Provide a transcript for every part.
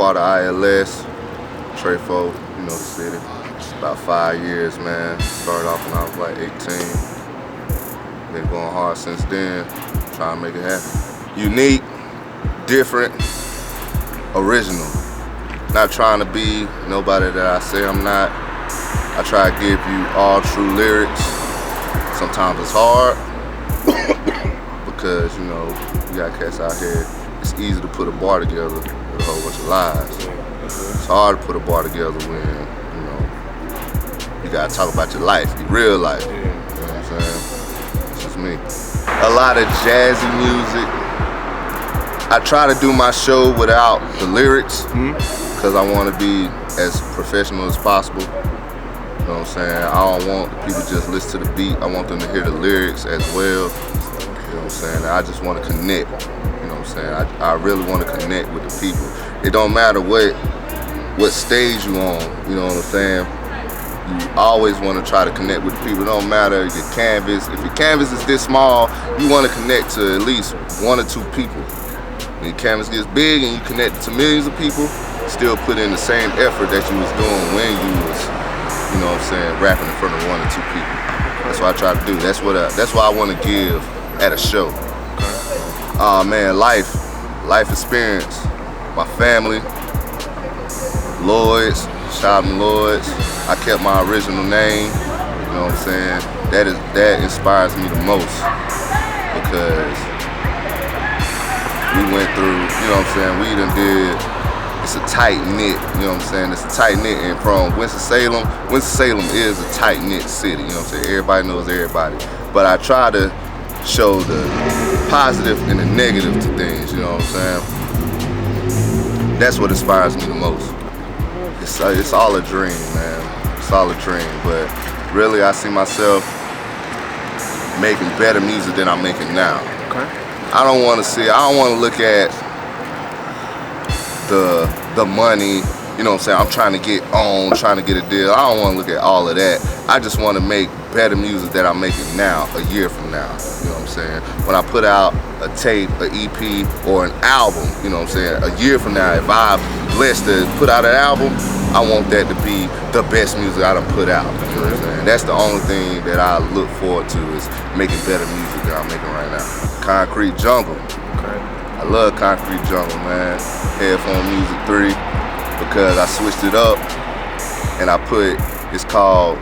part of ILS, Trefo, you know the city. About 5 years, man. Started off when I was like 18. Been going hard since then, trying to make it happen. Unique, different, original. Not trying to be nobody that I say I'm not. I try to give you all true lyrics. Sometimes it's hard because, you know, you got cats out here. It's easy to put a bar together with a whole bunch of lies. It's hard to put a bar together when, you know, you gotta talk about your life, your real life. You know what I'm saying? It's just me. A lot of jazzy music. I try to do my show without the lyrics because I want to be as professional as possible. You know what I'm saying? I don't want people to just listen to the beat. I want them to hear the lyrics as well. You know what I'm saying? I just want to connect. You know what I'm saying? I really want to connect with the people. It don't matter what stage you on. You know what I'm saying? You always want to try to connect with the people. It don't matter your canvas. If your canvas is this small, you want to connect to at least 1 or 2 people. When your canvas gets big and you connect to millions of people, still put in the same effort that you was doing when you was, you know what I'm saying, rapping in front of 1 or 2 people. That's what I try to do. That's what I want to give at a show. Man, life experience. My family, Lloyd's, shout out to Lloyd's. I kept my original name. You know what I'm saying? That inspires me the most because we went through, you know what I'm saying, we done did, it's a tight knit, you know what I'm saying, it's a tight knit, and from Winston-Salem is a tight knit city, you know what I'm saying, everybody knows everybody, but I try to show the positive and the negative to things, you know what I'm saying. That's what inspires me the most. It's all a dream, man, it's all a dream, but really I see myself making better music than I'm making now. Okay. I don't want to look at the money, you know what I'm saying, I'm trying to get on, trying to get a deal. I don't want to look at all of that. I just want to make better music that I'm making now, a year from now, you know what I'm saying. When I put out a tape, an EP, or an album, you know what I'm saying, a year from now, if I'm blessed to put out an album, I want that to be the best music I done put out, you know what I'm saying. That's the only thing that I look forward to is making better music than I'm making right now. Concrete Jungle. Okay. I love Concrete Jungle, man. Headphone Music 3 because I switched it up and I put, it's called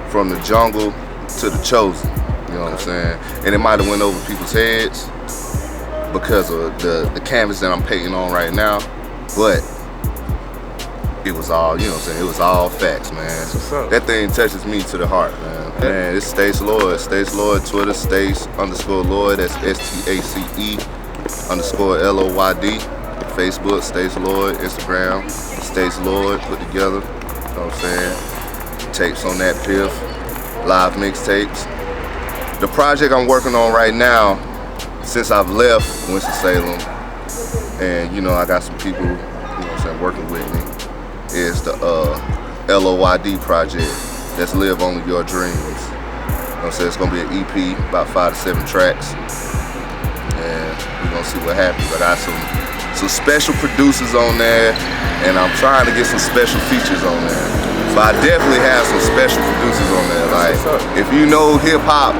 From the Jungle to the Chosen, you know what I'm saying? And it might have went over people's heads because of the canvas that I'm painting on right now, but it was all, you know what I'm saying, it was all facts, man. That thing touches me to the heart, man. Man, it's Stace Lloyd. Stace Lloyd, Twitter, Stace_Lloyd, that's STACE_LOYD. Facebook, Stace Lloyd, Instagram, Stace Lloyd, put together, you know what I'm saying? Tapes on that Piff, live mixtapes. The project I'm working on right now, since I've left Winston-Salem, and you know, I got some people, you know what I'm saying, working with me, is the LOYD project. That's Live Only Your Dreams. You know what I'm saying? It's gonna be an EP, about 5 to 7 tracks. And we're gonna see what happens. I got some special producers on there, and I'm trying to get some special features on there. So I definitely have some special producers on there. Like, if you know hip hop,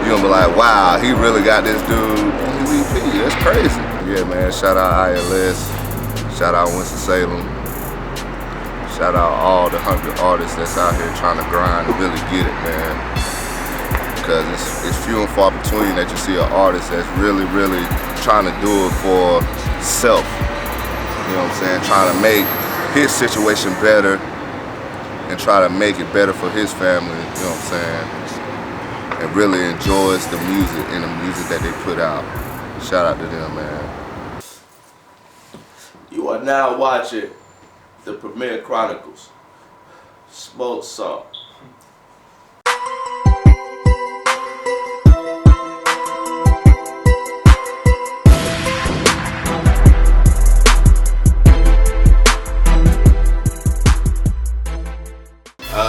you're gonna be like, wow, he really got this dude on his EP. That's crazy. Yeah, man, shout out ILS, shout out Winston-Salem. Shout out all the hungry artists that's out here trying to grind and really get it, man. Because it's few and far between that you see an artist that's really, really trying to do it for self. You know what I'm saying? Trying to make his situation better and try to make it better for his family, you know what I'm saying? And really enjoys the music and the music that they put out. Shout out to them, man. You are now watching the premiere Chronicles. Smoke Salt.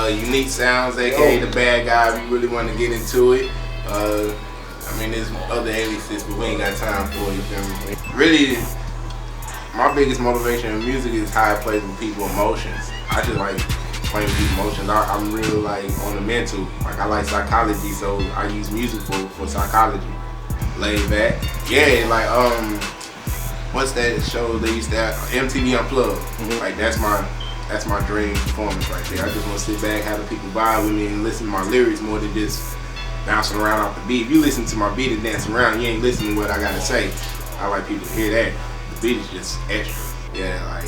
Unique Sounds, aka The Bad Guy, if you really want to get into it. I mean, there's other aliases, but we ain't got time for it, you feel me? Really, my biggest motivation in music is how it plays with people's emotions. I just like playing with people's emotions. I'm real like on the mental. Like I like psychology, so I use music for psychology. Laid back. Yeah, like what's that show they used to have? MTV Unplugged. Like that's my dream performance right there. I just want to sit back, have the people vibe with me, and listen to my lyrics more than just bouncing around off the beat. If you listen to my beat and dance around, you ain't listening to what I gotta say. I like people to hear that. The beat is just extra. Yeah, like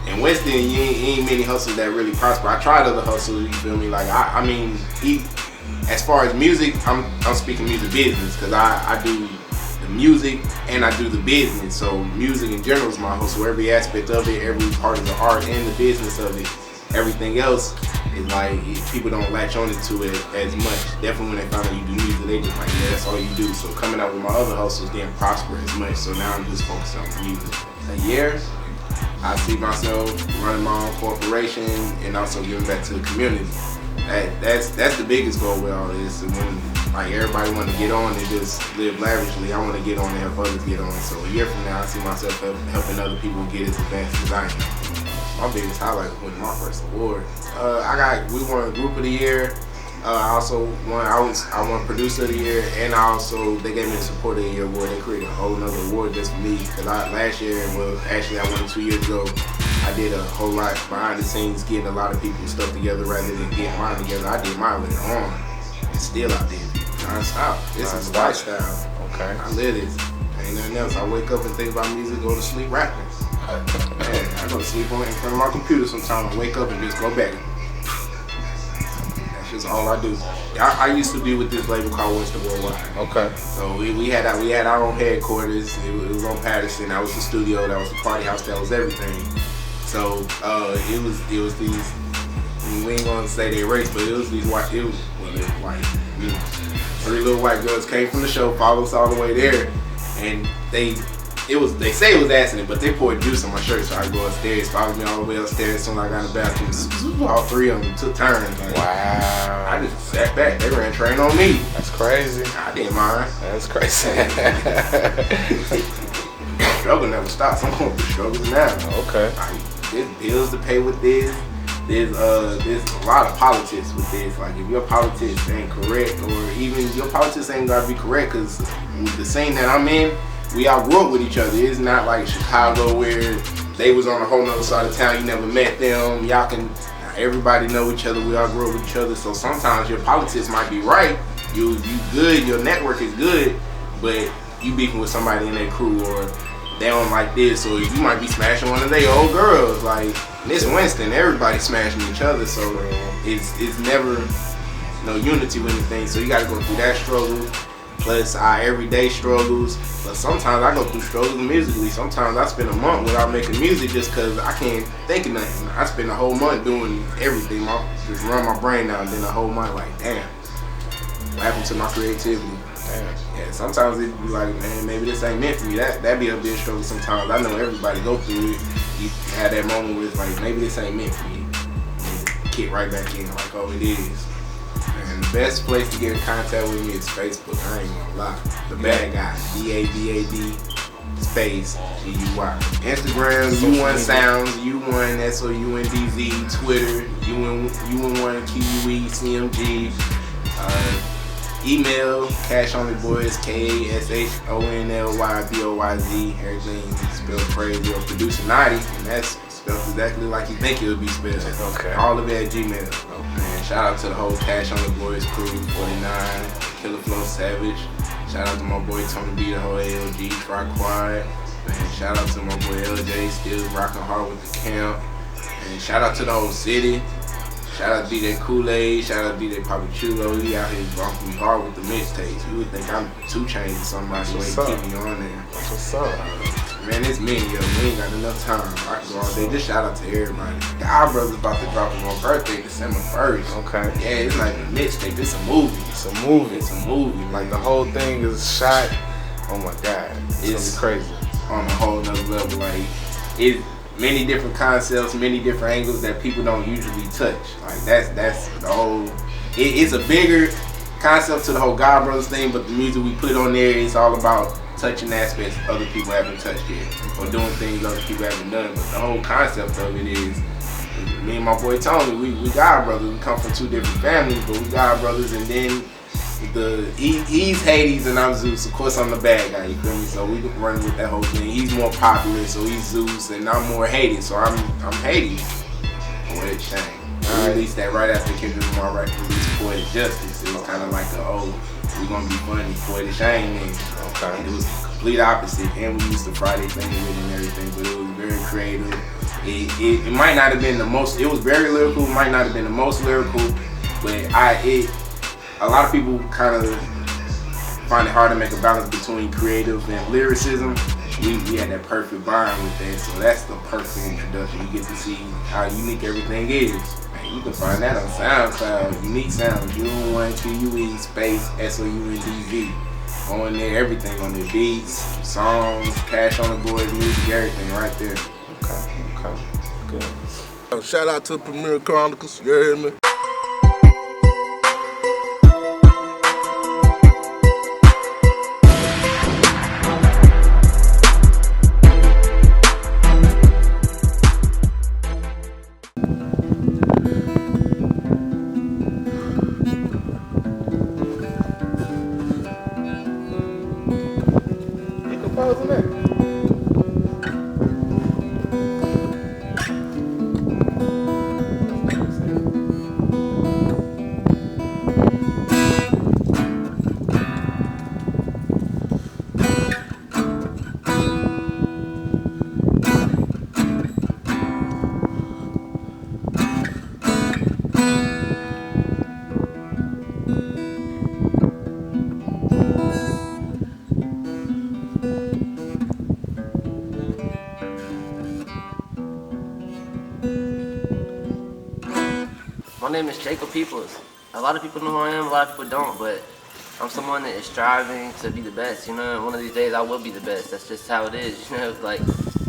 in West End, you ain't many hustles that really prosper. I tried other hustles, you feel me? Like I mean, as far as music, I'm speaking music business because I do the music and I do the business. So music in general is my hustle. Every aspect of it, every part of the art and the business of it. Everything else is like people don't latch on to it as much. Definitely when they find out you do music, they just like, yeah, that's all you do. So coming out with my other hustles didn't prosper as much. So now I'm just focused on music. A year, I see myself running my own corporation and also giving back to the community. That's the biggest goal with all this. And when like everybody want to get on and just live lavishly, I want to get on and help others get on. So a year from now, I see myself helping other people get as advanced as I am. My biggest highlight was winning my first award. We won Group of the Year. I won Producer of the Year, and they gave me the Support of the Year award. They created a whole nother award just for me. Cause last year, actually I won it 2 years ago. I did a whole lot behind the scenes, getting a lot of people's stuff together rather than getting mine together. I did mine later on, and still I did non-stop. This is lifestyle. Okay. I live this. Ain't nothing else. I wake up and think about music, go to sleep rapping. Man, I go to sleep in front of my computer sometimes and wake up and just go back. That's just all I do. I used to be with this label called Western Worldwide. Okay. So we had our own headquarters. It was on Patterson. That was the studio. That was the party house. That was everything. So it was these. We ain't gonna say they race, but it was white. You know, 3 little white girls came from the show, followed us all the way there, and they say it was accident, but they poured juice on my shirt, so I go upstairs, followed me all the way upstairs. Soon as I got in the bathroom, all 3 of them took turns. Like, wow. I just sat back. They ran train on me. That's crazy. I didn't mind. That's crazy. Struggle never stops. I'm going through struggles now. Okay. There's bills to pay with this. There's a lot of politics with this. Like if your politics ain't correct, or even your politics ain't gotta be correct, cause the scene that I'm in, we all grew up with each other. It's not like Chicago where they was on a whole nother side of town. You never met them. Everybody know each other. We all grew up with each other. So sometimes your politics might be right. You good. Your network is good, but you beefing with somebody in their crew, or they don't like this, or you might be smashing one of their old girls. Like this Winston, everybody smashing each other. So it's never no unity with anything. So you got to go through that struggle. Plus our everyday struggles. But sometimes I go through struggles musically. Sometimes I spend a month without making music just because I can't think of nothing. I spend a whole month doing everything. Just run my brain out, and then a whole month like, damn, what happened to my creativity? Damn. Yeah, sometimes it be like, man, maybe this ain't meant for me. That'd be a big struggle sometimes. I know everybody go through it. You have that moment where it's like, maybe this ain't meant for me. And kick right back in, like, oh, it is. And the best place to get in contact with me is Facebook. I ain't gonna lie. The Bad Guy. DABAD space GUY. Instagram, U1 Sounds, U1 SOUNDZ, Twitter, U1 QUE CMG. Email CashOnlyBoys KASHONLYBOYZ. Everything spelled crazy, or Producer Naughty, and that's spelled exactly like you think it would be spelled. Okay. All of it at Gmail. Man, shout out to the whole Cash on the Boys crew, 49, Killer Flow Savage. Shout out to my boy Tony B, the whole ALG, Try Quad. Man, shout out to my boy LJ, still rocking hard with the camp. And shout out to the whole city. Shout out to DJ Kool-Aid, shout out to DJ Papi Chulo. He out here bumping me hard with the mixtapes. You would think I'm 2 Chainz or somebody, so he keep me on there. What's up? Man, it's many of them. We ain't got enough time. I can go all day. Just shout out to everybody. Our brother's about to drop on my birthday, December 1st. Okay. Yeah, it's like a mixtape. It's a movie. It's a movie. It's a movie. Like the whole thing is shot. Oh my God. It's gonna be crazy. On a whole nother level. Like, it's many different concepts, many different angles that people don't usually touch. Like that's the whole. It's a bigger concept to the whole God Brothers thing, but the music we put on there is all about touching aspects other people haven't touched yet, or doing things other people haven't done. But the whole concept of it is, me and my boy Tony, we God brothers. We come from two different families, but we God brothers. And then he's Hades and I'm Zeus. Of course, I'm the bad guy. You feel me? So we run with that whole thing. He's more popular, so he's Zeus, and I'm more Hades, so I'm Hades. Poetic Shame. We released that right after Kendrick Lamar released Poetic Justice. It was kind of like we're gonna be funny, Poetic Shame, and it was complete opposite. And we used the Friday thing with it and everything, but it was very creative. It might not have been the most. It was very lyrical. Might not have been the most lyrical, but a lot of people kind of find it hard to make a balance between creative and lyricism. We had that perfect bond with that, so that's the perfect introduction. You get to see how unique everything is. Man, you can find that on SoundCloud. Unique Sounds, U1QUE space SOUNDV. On there, everything on there, beats, songs, Cash on the Board, music, everything right there. Okay, good. Shout out to Premier Chronicles, you hear me? You composing that? My name is Jacob Peoples. A lot of people know who I am, a lot of people don't, but I'm someone that is striving to be the best, you know, and one of these days I will be the best. That's just how it is, you know, like,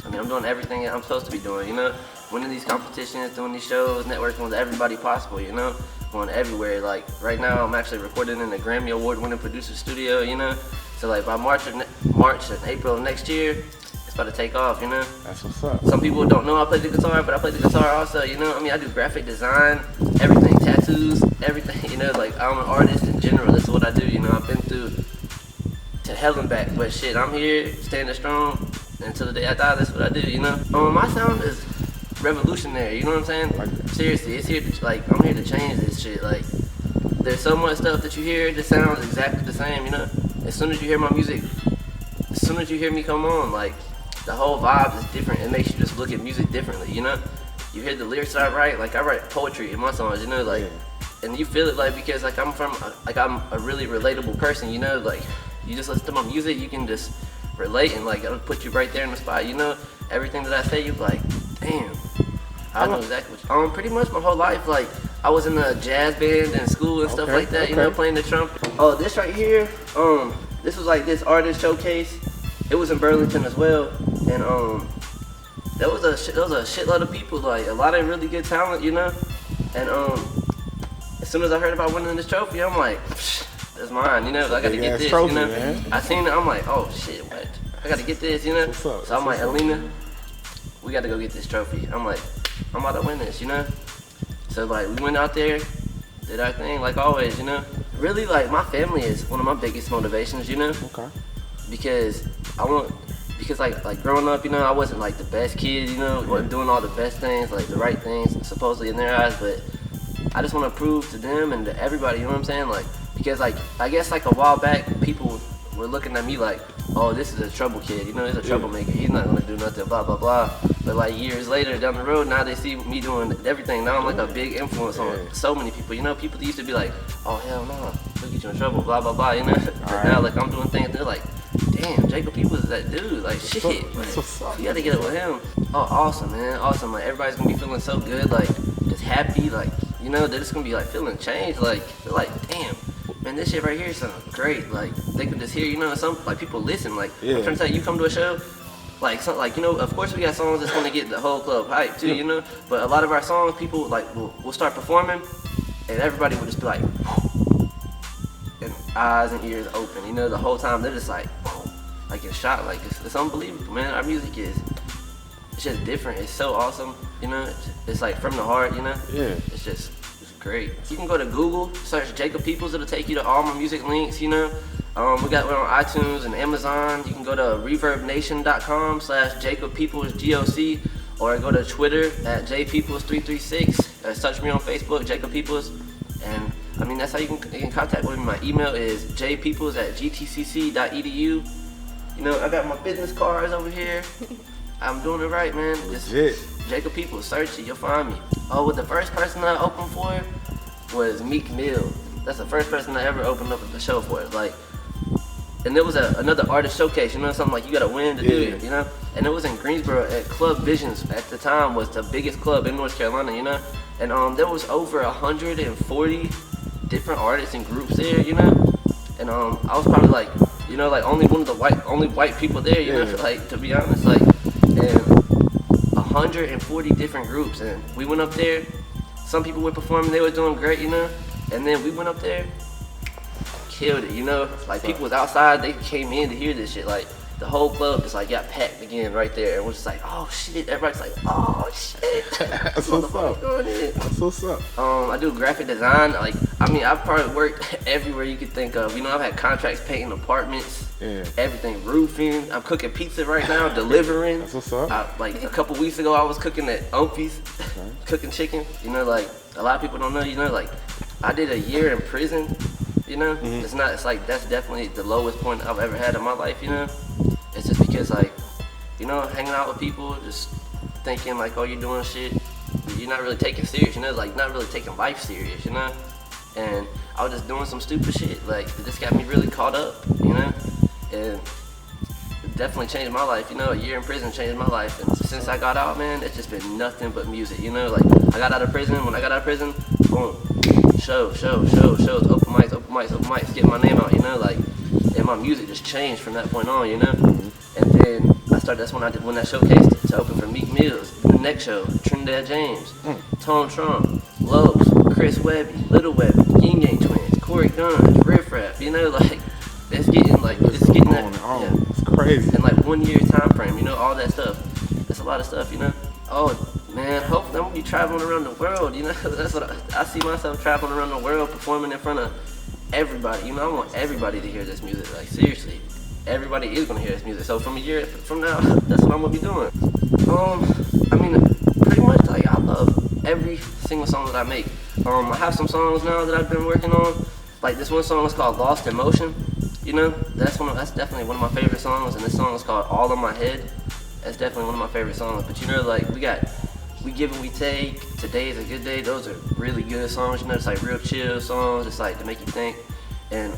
I mean, I'm doing everything that I'm supposed to be doing, you know, winning these competitions, doing these shows, networking with everybody possible, you know, going everywhere. Like, right now I'm actually recording in a Grammy Award winning producer studio, you know, so like by March and April of next year, about to take off, you know? That's what's up. Some people don't know I play the guitar, but I play the guitar also, you know? I mean, I do graphic design, everything, tattoos, everything, you know? Like, I'm an artist in general, that's what I do, you know? I've been through to hell and back, but shit, I'm here, standing strong, until the day I die, that's what I do, you know? My sound is revolutionary, you know what I'm saying? Seriously, it's here to, like, I'm here to change this shit, like, there's so much stuff that you hear that sounds exactly the same, you know? As soon as you hear my music, as soon as you hear me come on, like, the whole vibe is different. It makes you just look at music differently, you know? You hear the lyrics I write, like I write poetry in my songs, you know, like, and you feel it, like, because like I'm a really relatable person, you know, like, you just listen to my music, you can just relate and like it'll put you right there in the spot, you know? Everything that I say, you're like, damn, I know exactly what pretty much my whole life, like, I was in a jazz band in school and stuff like that, you know, playing the trumpet. Oh, this right here, this was like this artist showcase. It was in Burlington as well, and there was a shitload of people, like a lot of really good talent, you know. And as soon as I heard about winning this trophy, I'm like, that's mine, you know. I gotta get this, trophy, you know. Man. I seen it, I'm like, oh shit, what? I gotta get this, you know. So I'm like, Alina, we gotta go get this trophy. I'm like, I'm about to win this, you know. So like, we went out there, did our thing, like always, you know. Really, like, my family is one of my biggest motivations, you know. Okay. Because like growing up, you know, I wasn't like the best kid, you know, wasn't doing all the best things, like the right things, supposedly in their eyes, but I just want to prove to them and to everybody, you know what I'm saying? Like, because like, I guess like a while back, people were looking at me like, oh, this is a trouble kid, you know, he's a troublemaker, he's not gonna do nothing, blah, blah, blah. But like years later down the road, now they see me doing everything. Now I'm like a big influence on so many people, you know, people used to be like, oh, hell no, we'll get you in trouble, blah, blah, blah, you know? But now like I'm doing things, they're like, damn, Jacob Peoples is that dude, like shit, man. You gotta get up with him. Oh, awesome, man, awesome. Like everybody's gonna be feeling so good, like just happy, like, you know, they're just gonna be like feeling changed, like they're like, damn, man, this shit right here sounds great. Like they can just hear, you know, some like people listen. Like I'm trying to tell you, you come to a show, like some, like, you know, of course we got songs that's gonna get the whole club hyped too, you know. But a lot of our songs, people like we'll start performing, and everybody will just be like, and eyes and ears open, you know, the whole time they're just like, like in shock. Like it's unbelievable, man. Our music is it's just different. It's so awesome, you know. It's like from the heart, you know. Yeah. It's great. You can go to Google, search Jacob Peoples. It'll take you to all my music links, you know. We're on iTunes and Amazon. You can go to reverbnation.com/Jacob Peoples GOC, or go to Twitter at jpeoples336. Search me on Facebook, Jacob Peoples, and I mean that's how you can contact with me. My email is jpeoples@gtcc.edu. You know, I got my business cards over here. I'm doing it right, man. Just Jacob Peoples, search it, you'll find me. Oh, well, the first person I opened for was Meek Mill. That's the first person I ever opened up the show for. Like, and there was another artist showcase, you know, something like you gotta win to do it, you know. And it was in Greensboro at Club Visions. At the time, was the biggest club in North Carolina, you know. And there was over 140 different artists and groups there, you know. And I was probably like, you know, like only white people there, you know, like to be honest, like, and 140 different groups, and we went up there. Some people were performing, they were doing great, you know, and then we went up there, killed it, you know. Like people was outside, they came in to hear this shit. Like the whole club just like got packed again right there, and we're just like, oh shit. Everybody's like, oh shit. That's what's up. That's what's up. I do graphic design. Like, I mean, I've probably worked everywhere you could think of. You know, I've had contracts painting apartments, everything, roofing. I'm cooking pizza right now, delivering. That's what's up. Like a couple weeks ago, I was cooking at Umphy's, cooking chicken. You know, like a lot of people don't know. You know, like I did a year in prison. You know, it's like that's definitely the lowest point I've ever had in my life. You know, it's just because like, you know, hanging out with people, just thinking like, oh, you're doing shit, you're not really taking serious. You know, like not really taking life serious. You know, and I was just doing some stupid shit. Like it just got me really caught up. You know, and it definitely changed my life. You know, a year in prison changed my life, and since I got out, man, it's just been nothing but music. You know, like I got out of prison. When I got out of prison, boom. Shows, open mics, get my name out, you know, like, and my music just changed from that point on, you know. And then that's when I did that showcase to open for Meek Mills, the next show, Trinidad James, Tone Trump, Lopes, Chris Webby, Little Webby, Yin Yang Twins, Corey Guns, Riff Rap, you know, like, it's getting that, yeah. It's crazy. In like 1 year time frame, you know, all that stuff. That's a lot of stuff, you know. Oh, man, hopefully I'm gonna be traveling around the world, you know. That's what I see myself traveling around the world, performing in front of everybody. You know, I want everybody to hear this music. Like seriously, everybody is gonna hear this music. So from a year from now, that's what I'm gonna be doing. I mean, pretty much like I love every single song that I make. I have some songs now that I've been working on. Like this one song is called Lost in Motion. You know, that's definitely one of my favorite songs, and this song is called All in My Head. That's definitely one of my favorite songs. But you know, like We Give and We Take, Today is a Good Day, those are really good songs, you know, it's like real chill songs, it's like to make you think.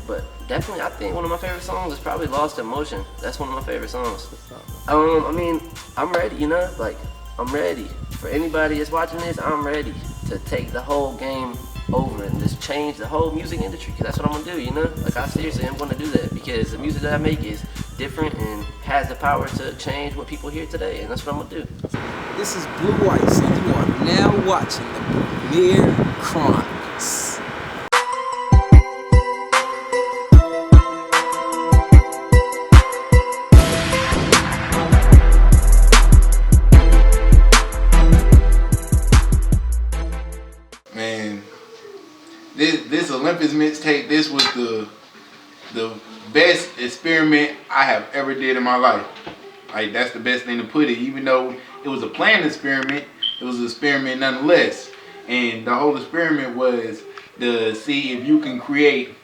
But definitely I think one of my favorite songs is probably Lost in Motion. That's one of my favorite songs. I mean, I'm ready, you know, like I'm ready. For anybody that's watching this, I'm ready to take the whole game over and just change the whole music industry, because that's what I'm gonna do, you know? Like I seriously am gonna do that, because the music that I make is different and has the power to change what people hear today, and that's what I'm gonna do. This is Blue Ice, and you are now watching the Premier Chronicles. Man, this Olympus mixtape, this was the best experiment I have ever did in my life. Like, that's the best thing to put it. Even though it was a planned experiment, it was an experiment nonetheless. And the whole experiment was to see if you can create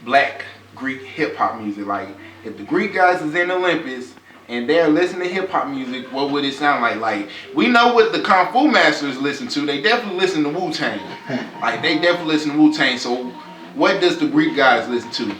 black Greek hip-hop music. Like, if the Greek guys is in Olympus and they're listening to hip-hop music, what would it sound like? Like, we know what the Kung Fu Masters listen to. They definitely listen to Wu-Tang. Like, they definitely listen to Wu-Tang. So what does the Greek guys listen to?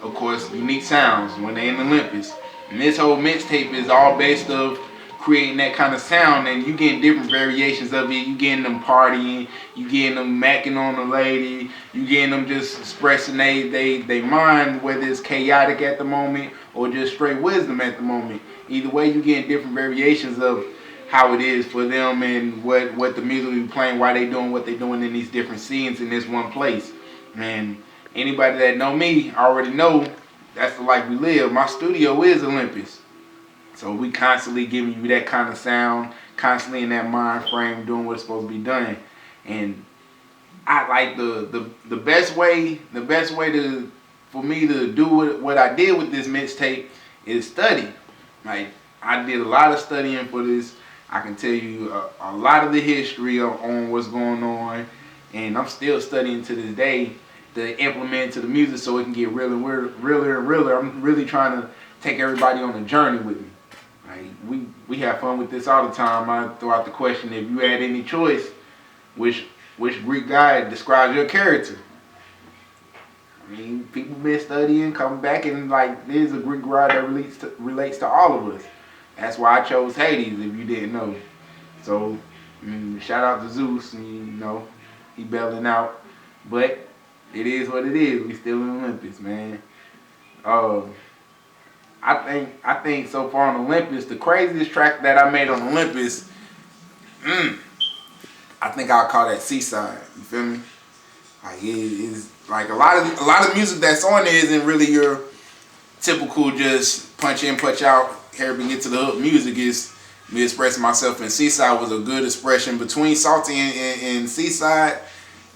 Of course, unique sounds when they're in Olympus. And this whole mixtape is all based of creating that kind of sound, and you getting different variations of it. You getting them partying, you getting them macking on the lady, you getting them just expressing they mind, whether it's chaotic at the moment or just straight wisdom at the moment. Either way, you getting different variations of how it is for them and what the music we playing, why they doing what they doing in these different scenes in this one place. And anybody that know me already know that's the life we live. My studio is Olympus. So we constantly giving you that kind of sound, constantly in that mind frame, doing what's supposed to be done. And I like the best way to for me to do what I did with this mixtape is study. Like I did a lot of studying for this. I can tell you a lot of the history on what's going on, and I'm still studying to this day to implement to the music so it can get realer and realer. I'm really trying to take everybody on a journey with me. Like we have fun with this all the time. I throw out the question: if you had any choice, which Greek god describes your character? I mean, people been studying, coming back, and like there's a Greek god that relates to all of us. That's why I chose Hades. If you didn't know, so I mean, shout out to Zeus. And, you know, he bailing out, but it is what it is. We still in Olympus, man. I think so far on Olympus, the craziest track that I made on Olympus, I think I'll call that Seaside. You feel me? Like it is like a lot of music that's on there isn't really your typical just punch in, punch out, here we get to the hook music. Is me expressing myself, and Seaside was a good expression. Between Salty and Seaside,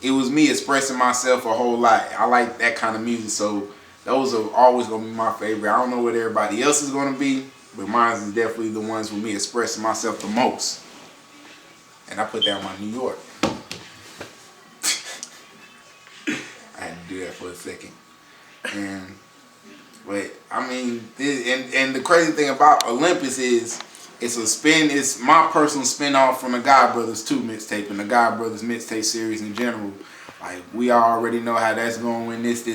it was me expressing myself a whole lot. I like that kind of music, so those are always gonna be my favorite. I don't know what everybody else is gonna be, but mine is definitely the ones with me expressing myself the most. And I put down my New York. I had to do that for a second. But I mean, and the crazy thing about Olympus is it's my personal spin-off from the God Brothers 2 mixtape and the God Brothers mixtape series in general. Like we already know how that's going when this.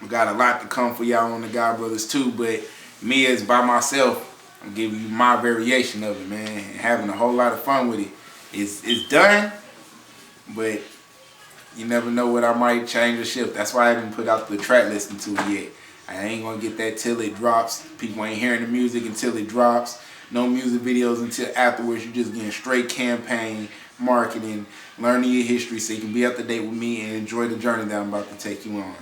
We got a lot to come for y'all on the God Brothers 2, but me as by myself, I'm giving you my variation of it, man, and having a whole lot of fun with it. It's done, but you never know what I might change or shift. That's why I haven't put out the track listing to it yet. I ain't gonna get that till it drops. People ain't hearing the music until it drops. No music videos until afterwards. You're just getting straight campaign, marketing, learning your history so you can be up to date with me and enjoy the journey that I'm about to take you on.